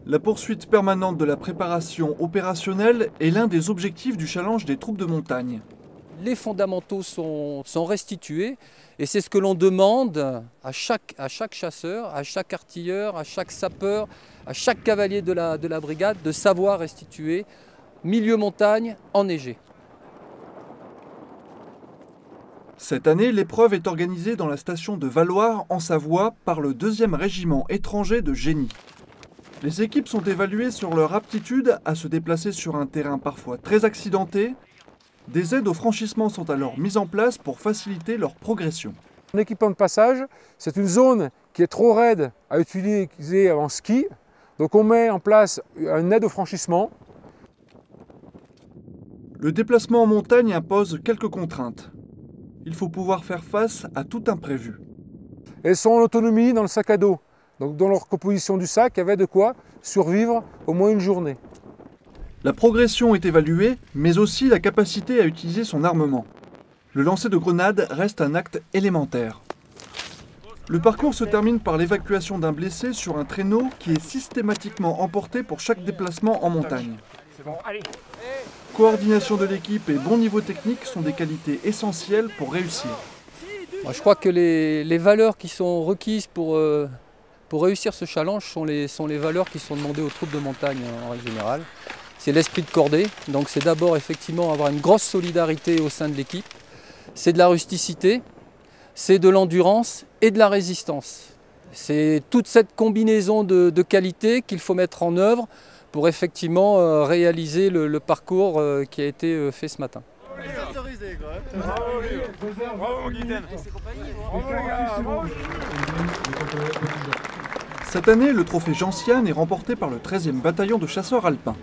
La poursuite permanente de la préparation opérationnelle est l'un des objectifs du challenge des troupes de montagne. Les fondamentaux sont restitués et c'est ce que l'on demande à chaque chasseur, à chaque artilleur, à chaque sapeur, à chaque cavalier de la brigade de savoir restituer milieu montagne enneigé. Cette année, l'épreuve est organisée dans la station de Valloire en Savoie par le 2e régiment étranger de génie. Les équipes sont évaluées sur leur aptitude à se déplacer sur un terrain parfois très accidenté. Des aides au franchissement sont alors mises en place pour faciliter leur progression. Un équipement de passage, c'est une zone qui est trop raide à utiliser en ski. Donc on met en place une aide au franchissement. Le déplacement en montagne impose quelques contraintes. Il faut pouvoir faire face à tout imprévu. Elles sont en autonomie dans le sac à dos. Donc dans leur composition du sac, il y avait de quoi survivre au moins une journée. La progression est évaluée, mais aussi la capacité à utiliser son armement. Le lancer de grenade reste un acte élémentaire. Le parcours se termine par l'évacuation d'un blessé sur un traîneau qui est systématiquement emporté pour chaque déplacement en montagne. Coordination de l'équipe et bon niveau technique sont des qualités essentielles pour réussir. Je crois que les valeurs qui sont requises pour réussir ce challenge sont les valeurs qui sont demandées aux troupes de montagne en règle générale. C'est l'esprit de cordée, donc c'est d'abord effectivement avoir une grosse solidarité au sein de l'équipe. C'est de la rusticité, c'est de l'endurance et de la résistance. C'est toute cette combinaison de qualités qu'il faut mettre en œuvre pour effectivement réaliser le parcours qui a été fait ce matin. Cette année, le trophée Gentiane est remporté par le 13e bataillon de chasseurs alpins.